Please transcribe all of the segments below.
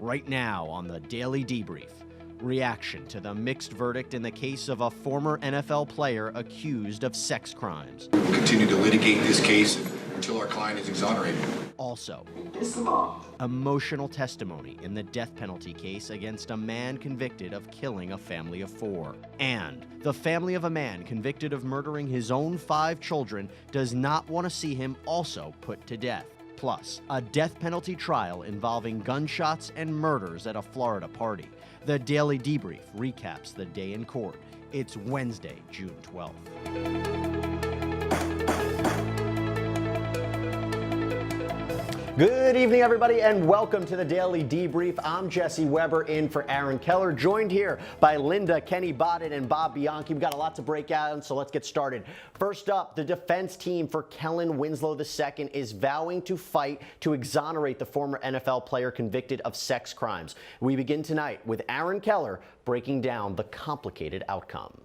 right now on the Daily Debrief. Reaction to the mixed verdict in the case of a former NFL player accused of sex crimes. We will continue to litigate this case until our client is exonerated. Also, emotional testimony in the death penalty case against a man convicted of killing a family of 4. And the family of a man convicted of murdering his own 5 children does not want to see him also put to death. Plus, a death penalty trial involving gunshots and murders at a Florida party. The Daily Debrief recaps the day in court. It's Wednesday, June 12th. Good evening, everybody, and welcome to the Daily Debrief. I'm Jesse Weber in for Aaron Keller, joined here by Linda, Kenny Bodden, and Bob Bianchi. We've got a lot to break out, so let's get started. First up, the defense team for Kellen Winslow II is vowing to fight to exonerate the former NFL player convicted of sex crimes. We begin tonight with Aaron Keller breaking down the complicated outcome.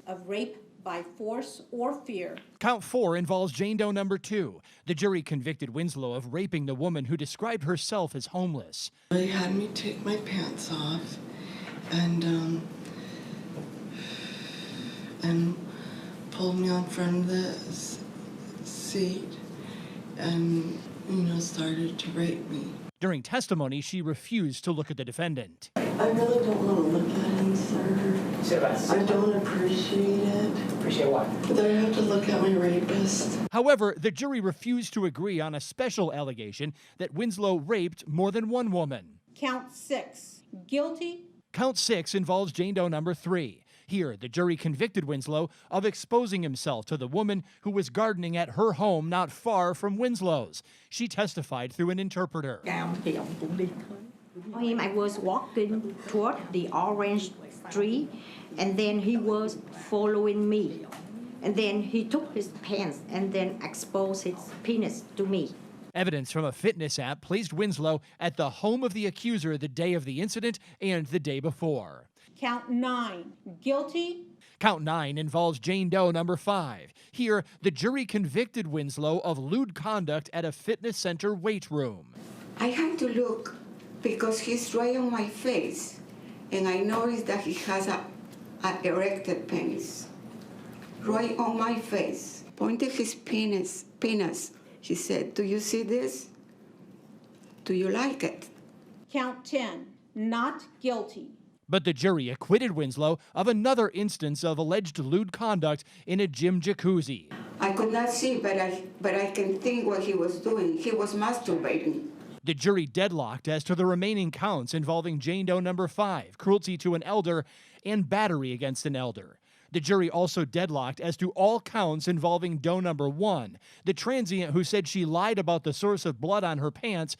Of rape by force or fear. Count 4 involves Jane Doe number 2. The jury convicted Winslow of raping the woman who described herself as homeless. They had me take my pants off and pulled me on front of the seat and, started to rape me. During testimony, she refused to look at the defendant. I really don't want to look at him, sir. I don't appreciate it. Appreciate what? But I have to look at my rapist. However, the jury refused to agree on a special allegation that Winslow raped more than one woman. Count 6. Guilty. Count 6 involves Jane Doe number 3. Here, the jury convicted Winslow of exposing himself to the woman who was gardening at her home not far from Winslow's. She testified through an interpreter. I was walking toward the orange tree, and then he was following me. And then he took his pants and then exposed his penis to me. Evidence from a fitness app placed Winslow at the home of the accuser the day of the incident and the day before. Count 9. Guilty. Count 9 involves Jane Doe number 5. Here, the jury convicted Winslow of lewd conduct at a fitness center weight room. I had to look because he's right on my face, and I noticed that he has an erected penis. Right on my face. Pointed his penis. She said, "Do you see this? Do you like it?" Count 10. Not guilty. But the jury acquitted Winslow of another instance of alleged lewd conduct in a gym jacuzzi. I could not see, but I can think what he was doing. He was masturbating. The jury deadlocked as to the remaining counts involving Jane Doe number 5, cruelty to an elder, and battery against an elder. The jury also deadlocked as to all counts involving Doe number 1, the transient who said she lied about the source of blood on her pants,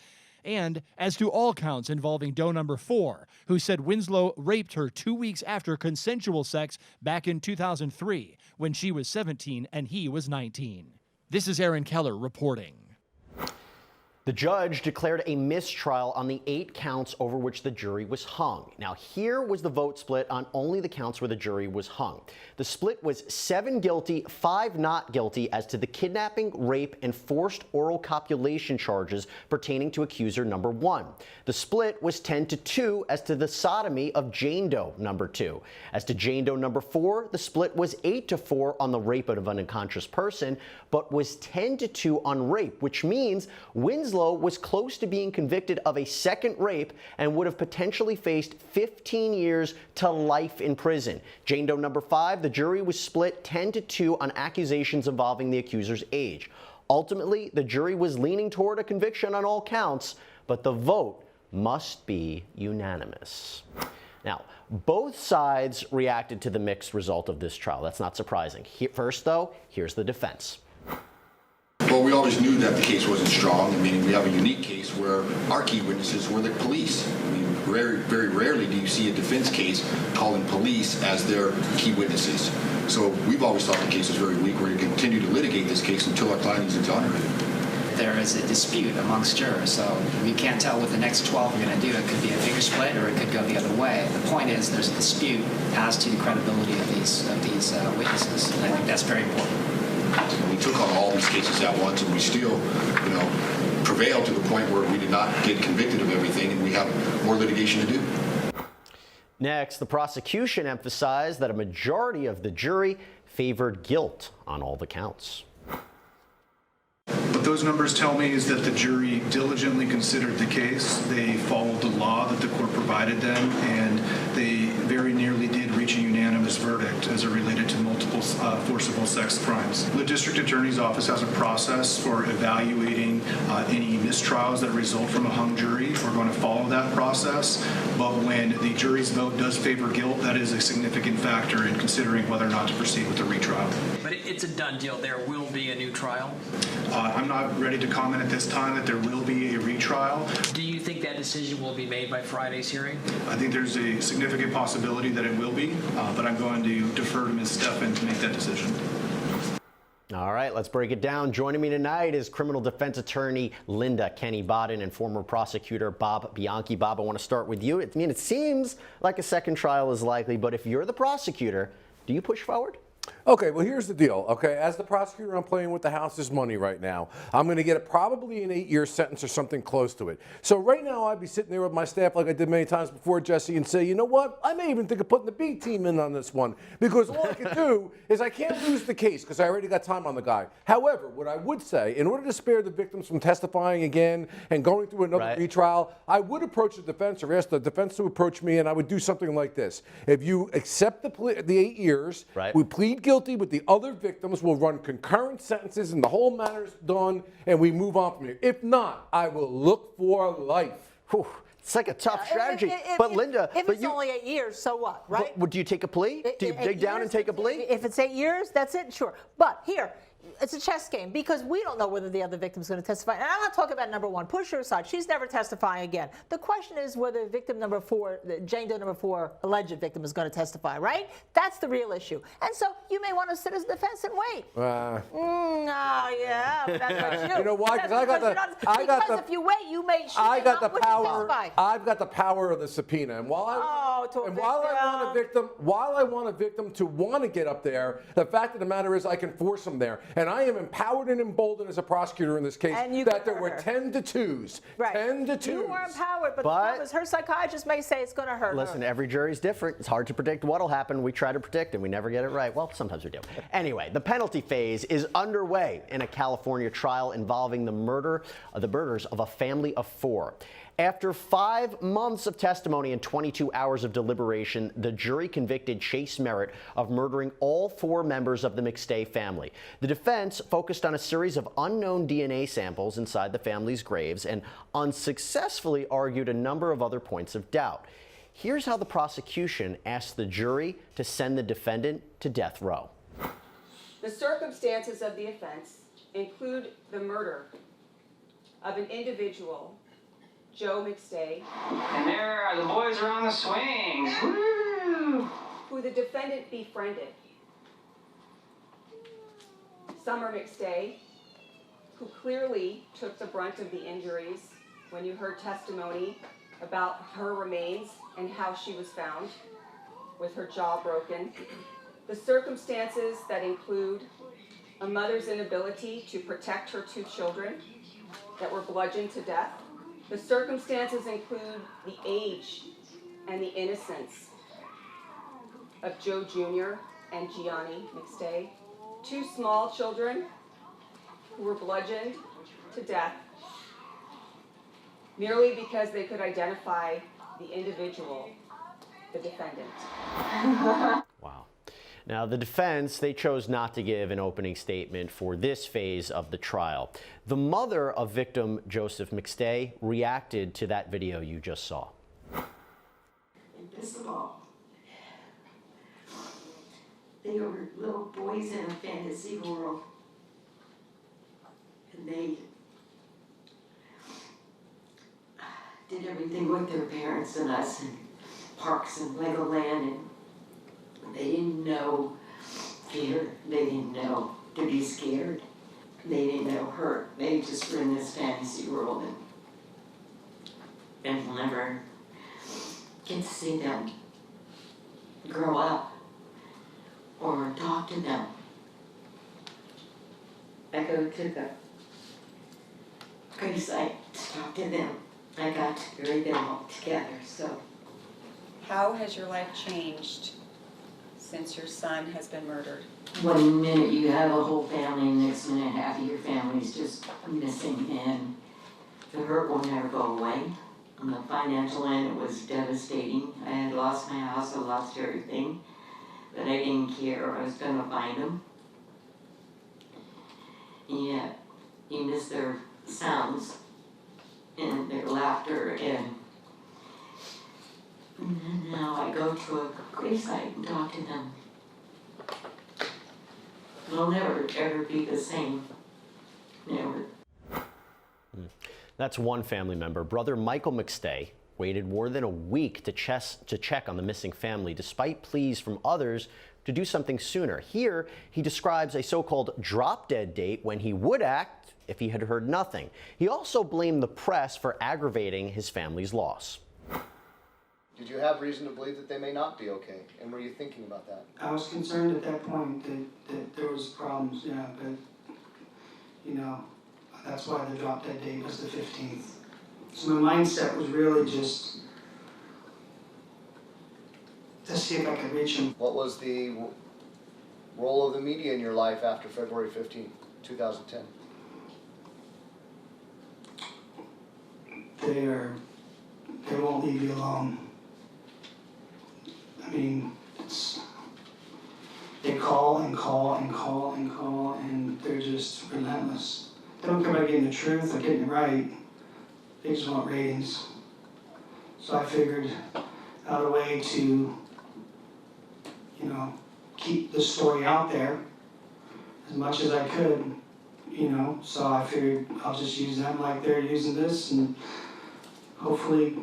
and as to all counts involving Doe number 4, who said Winslow raped her 2 weeks after consensual sex back in 2003, when she was 17 and he was 19. This is Aaron Keller reporting. The judge declared a mistrial on the 8 counts over which the jury was hung. Now, here was the vote split on only the counts where the jury was hung. The split was 7 guilty, 5 not guilty as to the kidnapping, rape, and forced oral copulation charges pertaining to accuser number 1. The split was 10-2 as to the sodomy of Jane Doe number 2. As to Jane Doe number 4, the split was 8-4 on the rape of an unconscious person, but was 10-2 on rape, which means Winslow was close to being convicted of a second rape and would have potentially faced 15 years to life in prison. Jane Doe number 5, the jury was split 10-2 on accusations involving the accuser's age. Ultimately, the jury was leaning toward a conviction on all counts, but the vote must be unanimous. Now, both sides reacted to the mixed result of this trial. That's not surprising. First, though, here's the defense. Well, we always knew that the case wasn't strong. I mean, we have a unique case where our key witnesses were the police. I mean, very rarely do you see a defense case calling police as their key witnesses. So we've always thought the case was very weak. We're going to continue to litigate this case until our client is exonerated. There is a dispute amongst jurors, so we can't tell what the next 12 are going to do. It could be a bigger split, or it could go the other way. The point is, there's a dispute as to the credibility of these witnesses, and I think that's very important. We took on all these cases at once, and we still, prevailed to the point where we did not get convicted of everything, and we have more litigation to do. Next, the prosecution emphasized that a majority of the jury favored guilt on all the counts. What those numbers tell me is that the jury diligently considered the case. They followed the law that the court provided them, and they very nearly did reach a unanimous verdict as it related to multiple forcible sex crimes. The district attorney's office has a process for evaluating any mistrials that result from a hung jury. We're going to follow that process, but when the jury's vote does favor guilt, that is a significant factor in considering whether or not to proceed with the retrial. But it's a done deal. There will be a new trial? I'm not ready to comment at this time that there will be a retrial. Do you think that decision will be made by Friday's hearing? I think there's a significant possibility that it will be, but I'm going to defer to Ms. Steffen to make that decision. All right, let's break it down. Joining me tonight is criminal defense attorney Linda Kenny-Bodden and former prosecutor Bob Bianchi. Bob, I want to start with you. I mean, it seems like a second trial is likely, but if you're the prosecutor, do you push forward? Okay, well, here's the deal, okay? As the prosecutor, I'm playing with the house's money right now. I'm going to get probably an 8-year sentence or something close to it. So right now, I'd be sitting there with my staff like I did many times before, Jesse, and say, you know what? I may even think of putting the B team in on this one, because all I can do is I can't lose the case because I already got time on the guy. However, what I would say, in order to spare the victims from testifying again and going through another retrial, I would approach the defense or ask the defense to approach me, and I would do something like this. If you accept the 8 years, we plead guilty with the other victims, will run concurrent sentences and the whole matter's done, and we move on from here. If not, I will look for life. Whew. It's like a tough strategy. But Linda, if it's only 8 years, so what, right? But do you take a plea? Do you dig down and take a plea? If it's 8 years, that's it, sure. But here, it's a chess game because we don't know whether the other victim's going to testify. And I'm not talking about number one. Push her aside. She's never testifying again. The question is whether victim number 4, Jane Doe number 4, alleged victim, is going to testify, right? That's the real issue. And so you may want to sit as a defense and wait. Yeah, but that's what you. You know why? Because Because if you wait, you may. I got the power. I've got the power of the subpoena, and while I want a victim to want to get up there, the fact of the matter is I can force them there, and I am empowered and emboldened as a prosecutor in this case that there were 10 to 2s. Right. 10 to 2s. You were empowered, but the problem is her psychiatrist may say it's going to hurt her. Listen, every jury's different. It's hard to predict what'll happen. We try to predict, and we never get it right. Well, sometimes we do. Anyway, the penalty phase is underway in a California trial involving the murders of a family of 4. After 5 months of testimony and 22 hours of deliberation, the jury convicted Chase Merritt of murdering all 4 members of the McStay family. The defense focused on a series of unknown DNA samples inside the family's graves and unsuccessfully argued a number of other points of doubt. Here's how the prosecution asked the jury to send the defendant to death row. The circumstances of the offense include the murder of an individual, Joe McStay. And there the boys are on the swings. Woo! Who the defendant befriended. Summer McStay, who clearly took the brunt of the injuries when you heard testimony about her remains and how she was found with her jaw broken. The circumstances that include a mother's inability to protect her 2 children that were bludgeoned to death. The circumstances include the age and the innocence of Joe Jr. and Gianni McStay, 2 small children who were bludgeoned to death merely because they could identify the individual, the defendant. Wow. Now, the defense, they chose not to give an opening statement for this phase of the trial. The mother of victim Joseph McStay reacted to that video you just saw. Invisible. They were little boys in a fantasy world. And they did everything with their parents and us and parks and Legoland, and they didn't know fear. They didn't know to be scared. They didn't know hurt. They just were in this fantasy world, and we'll never get to see them grow up or talk to them. I go to the Grace, I talked to them. I got to bury them all together, so. How has your life changed since your son has been murdered? One minute you have a whole family, next minute half of your family's just missing, and the hurt will never go away. On the financial end, it was devastating. I had lost my house, I lost everything, but I didn't care. I was gonna find them. And yet, you miss their sounds and their laughter, and now I go to a gravesite and talk to them. It'll never, ever be the same. Never. That's one family member. Brother Michael McStay waited more than a week to check on the missing family, despite pleas from others to do something sooner. Here, he describes a so-called drop-dead date when he would act if he had heard nothing. He also blamed the press for aggravating his family's loss. Did you have reason to believe that they may not be okay? And were you thinking about that? I was concerned at that point that there was problems, yeah, but, you know, that's why the drop dead date was the 15th. So my mindset was really just to see if I could reach him. What was the role of the media in your life after February 15, 2010? They won't leave you alone. I mean, they call and call and call and call, and they're just relentless. They don't care about getting the truth or getting it right. They just want ratings. So I figured out a way to, you know, keep the story out there as much as I could, you know. So I figured I'll just use them like they're using this, and hopefully,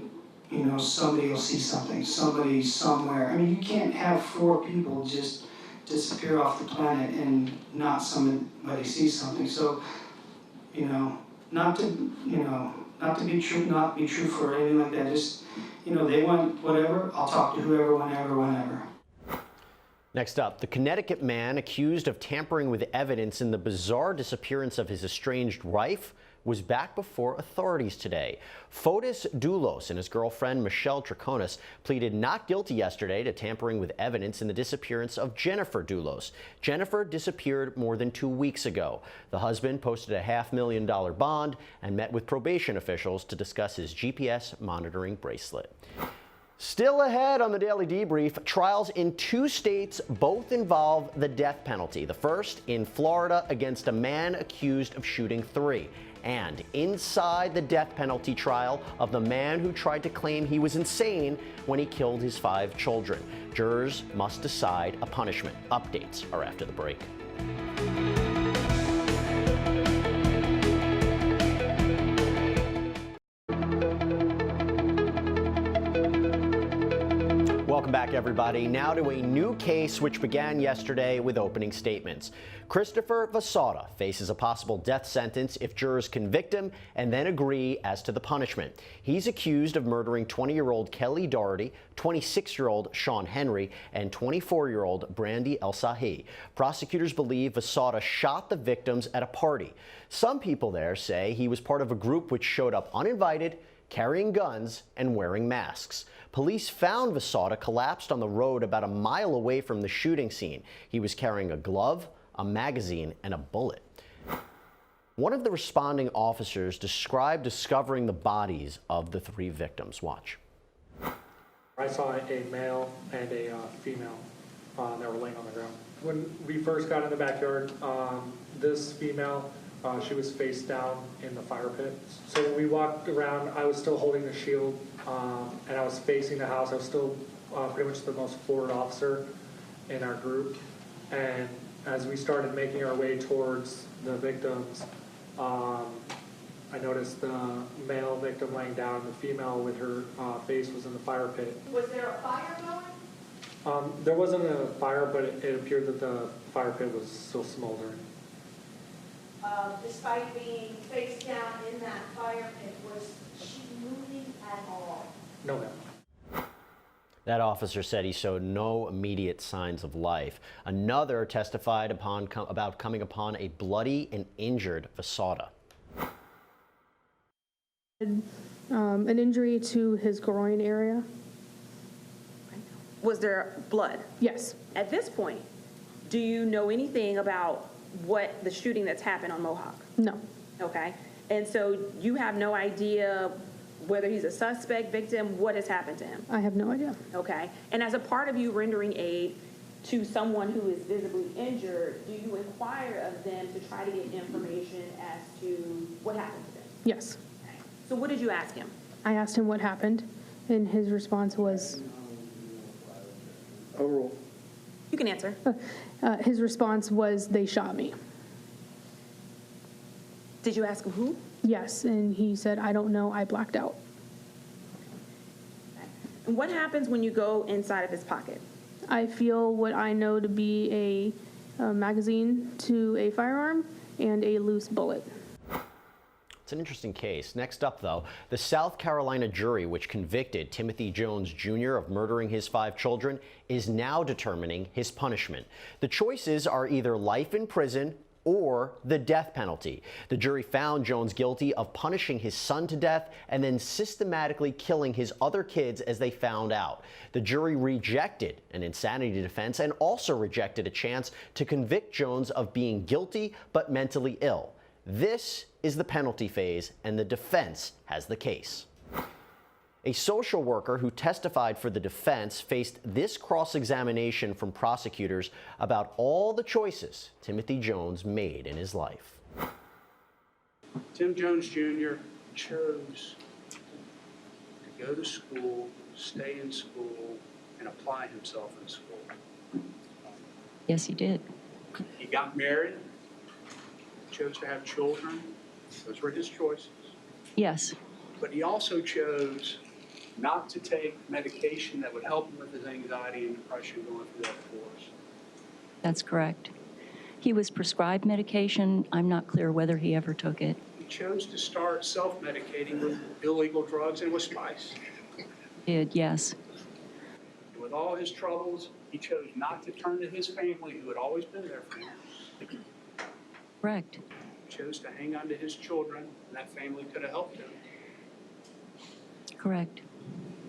you know, somebody will see something, somebody somewhere. I mean, you can't have 4 people just disappear off the planet and not somebody see something. So, you know, not to be truthful or anything like that. Just, you know, they want whatever, I'll talk to whoever, whenever. Next up, the Connecticut man accused of tampering with evidence in the bizarre disappearance of his estranged wife was back before authorities today. Fotis Dulos and his girlfriend Michelle Traconis pleaded not guilty yesterday to tampering with evidence in the disappearance of Jennifer Dulos. Jennifer disappeared more than 2 weeks ago. The husband posted a $500,000 bond and met with probation officials to discuss his GPS monitoring bracelet. Still ahead on the Daily Debrief, trials in 2 states both involve the death penalty. The first in Florida against a man accused of shooting 3. And inside the death penalty trial of the man who tried to claim he was insane when he killed his 5 children. Jurors must decide a punishment. Updates are after the break. Welcome back, everybody. Now to a new case which began yesterday with opening statements. Christopher Vasada faces a possible death sentence if jurors convict him and then agree as to the punishment. He's accused of murdering 20-year-old Kelly Doherty, 26-year-old Sean Henry, and 24-year-old Brandy El-Sahi. Prosecutors believe Vasada shot the victims at a party. Some people there say he was part of a group which showed up uninvited, carrying guns and wearing masks. Police found Vasada collapsed on the road about a mile away from the shooting scene. He was carrying a glove, a magazine, and a bullet. One of the responding officers described discovering the bodies of the 3 victims. Watch. I saw a male and a female that were laying on the ground. When we first got in the backyard, this female, she was face down in the fire pit. So when we walked around, I was still holding the shield, and I was facing the house. I was still pretty much the most forward officer in our group. And as we started making our way towards the victims, I noticed the male victim laying down, and the female with her face was in the fire pit. Was there a fire going? There wasn't a fire, but it appeared that the fire pit was still smoldering. Despite being face down in that fire pit, was she moving at all? No, ma'am. That officer said he showed no immediate signs of life. Another testified about coming upon a bloody and injured Vasada. An injury to his groin area. Was there blood? Yes. At this point, do you know anything about what the shooting that's happened on Mohawk? No. Okay. And so you have no idea whether he's a suspect, victim, what has happened to him? I have no idea. Okay. And as a part of you rendering aid to someone who is visibly injured, do you inquire of them to try to get information as to what happened to them? Yes. So what did you ask him? I asked him what happened, and his response was... Overall. You can answer. His response was, they shot me. Did you ask him who? Yes, and he said, I don't know, I blacked out. And what happens when you go inside of his pocket? I feel what I know to be a magazine to a firearm and a loose bullet. It's an interesting case. Next up, though, the South Carolina jury, which convicted Timothy Jones Jr. of murdering his 5 children, is now determining his punishment. The choices are either life in prison or the death penalty. The jury found Jones guilty of punishing his son to death and then systematically killing his other kids as they found out. The jury rejected an insanity defense and also rejected a chance to convict Jones of being guilty but mentally ill. This is the penalty phase, and the defense has the case. A social worker who testified for the defense faced this cross-examination from prosecutors about all the choices Timothy Jones made in his life. Tim Jones Jr. chose to go to school, stay in school, and apply himself in school. Yes, he did. He got married, chose to have children. Those were his choices. Yes. But he also chose not to take medication that would help him with his anxiety and depression going through that divorce. That's correct. He was prescribed medication. I'm not clear whether he ever took it. He chose to start self-medicating with illegal drugs and with spice. Did, yes. And with all his troubles, he chose not to turn to his family, who had always been there for him. Correct. He chose to hang on to his children, and that family could have helped him. Correct.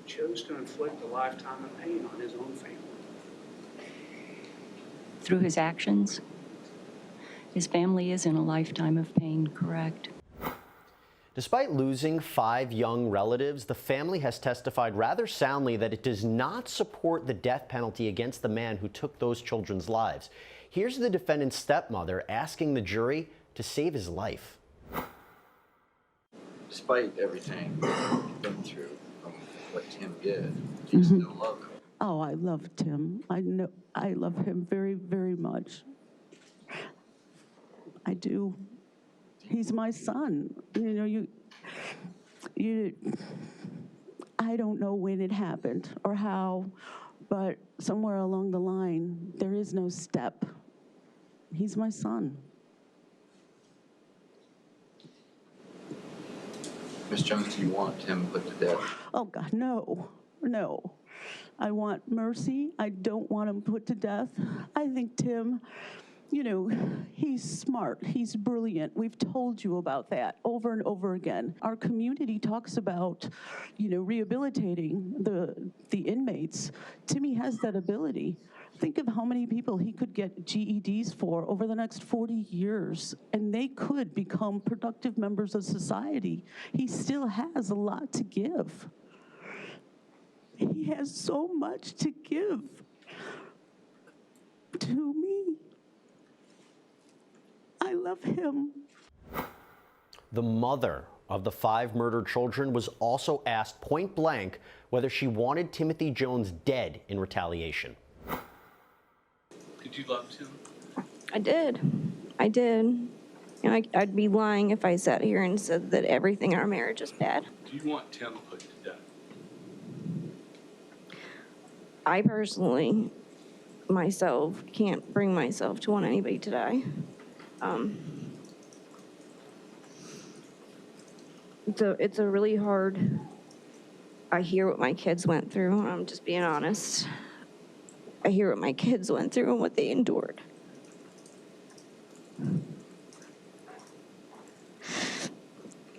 He chose to inflict a lifetime of pain on his own family. Through his actions, his family is in a lifetime of pain, correct. Despite losing 5 young relatives, the family has testified rather soundly that it does not support the death penalty against the man who took those children's lives. Here's the defendant's stepmother asking the jury to save his life. Despite everything you've been through from what Tim did, do you still love him? Oh, I love Tim. I love him very, very much. I do. He's my son. I don't know when it happened or how, but somewhere along the line, there is no step. He's my son. Ms. Jones, do you want Tim put to death? Oh, God, no. No. I want mercy. I don't want him put to death. I think Tim, he's smart. He's brilliant. We've told you about that over and over again. Our community talks about, rehabilitating the inmates. Timmy has that ability. Think of how many people he could get GEDs for over the next 40 years, and they could become productive members of society. He still has a lot to give. He has so much to give to me. I love him. The mother of the 5 murdered children was also asked point blank whether she wanted Timothy Jones dead in retaliation. Did you love Tim? I did. I'd be lying if I sat here and said that everything in our marriage is bad. Do you want Tim put to death? I personally, myself, can't bring myself to want anybody to die. It's a really hard. I hear what my kids went through, and I'm just being honest. I hear what my kids went through and what they endured.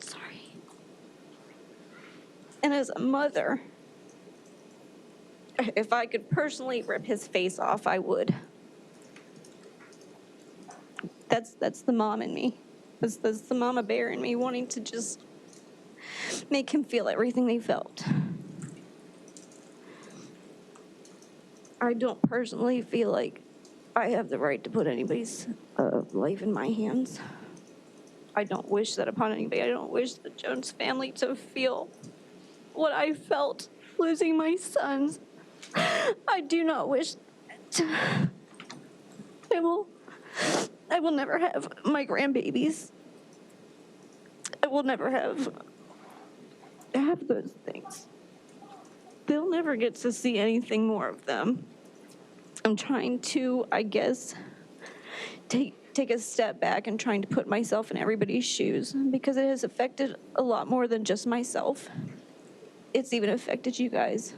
Sorry. And as a mother, if I could personally rip his face off, I would. That's the mom in me. That's the mama bear in me, wanting to just make him feel everything they felt. I don't personally feel like I have the right to put anybody's life in my hands. I don't wish that upon anybody. I don't wish the Jones family to feel what I felt losing my sons. I do not wish to. I will never have my grandbabies. I will never have those things. They'll never get to see anything more of them. I'm trying to, I guess, take a step back and trying to put myself in everybody's shoes, because it has affected a lot more than just myself. It's even affected you guys.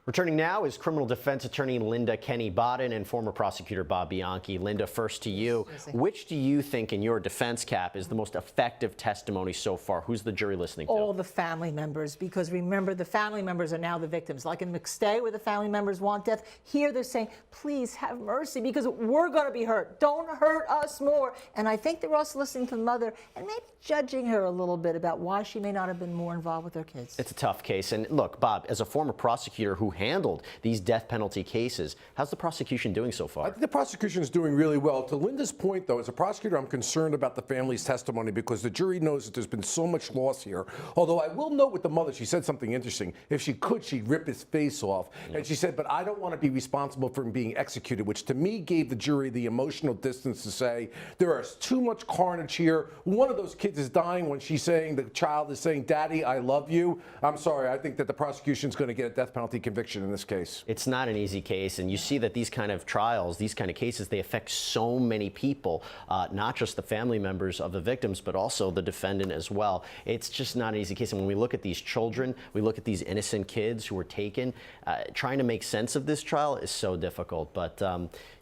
Returning now is criminal defense attorney Linda Kenny-Bodden and former prosecutor Bob Bianchi. Linda, first to you. Which do you think, in your defense cap, is the most effective testimony so far? Who's the jury listening to? All the family members, because remember, the family members are now the victims. Like in McStay, where the family members want death, here they're saying, please have mercy, because we're going to be hurt. Don't hurt us more. And I think they're also listening to the mother and maybe judging her a little bit about why she may not have been more involved with her kids. It's a tough case. And look, Bob, as a former prosecutor who handled these death penalty cases, how's the prosecution doing so far? I think the prosecution is doing really well. To Linda's point, though, as a prosecutor, I'm concerned about the family's testimony because the jury knows that there's been so much loss here. Although I will note with the mother, she said something interesting. If she could, she'd rip his face off. And she said, but I don't want to be responsible for him being executed, which to me gave the jury the emotional distance to say, there is too much carnage here. One of those kids is dying when she's saying, the child is saying, Daddy, I love you. I'm sorry, I think that the prosecution's going to get a death penalty conviction in this case. It's not an easy case, and you see that these kind of trials, these kind of cases, they affect so many people, not just the family members of the victims, but also the defendant as well. It's just not an easy case, and when we look at these children, we look at these innocent kids who were taken, trying to make sense of this trial is so difficult, but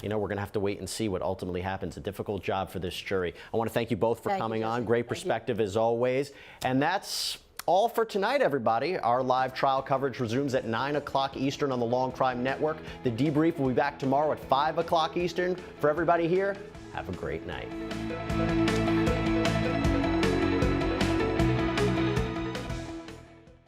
you know, we're going to have to wait and see what ultimately happens. A difficult job for this jury. I want to thank you both for coming on. Great perspective as always, and that's all for tonight, everybody. Our live trial coverage resumes at 9 o'clock Eastern on the Law&Crime Network. The Debrief will be back tomorrow at 5 o'clock Eastern. For everybody here, have a great night.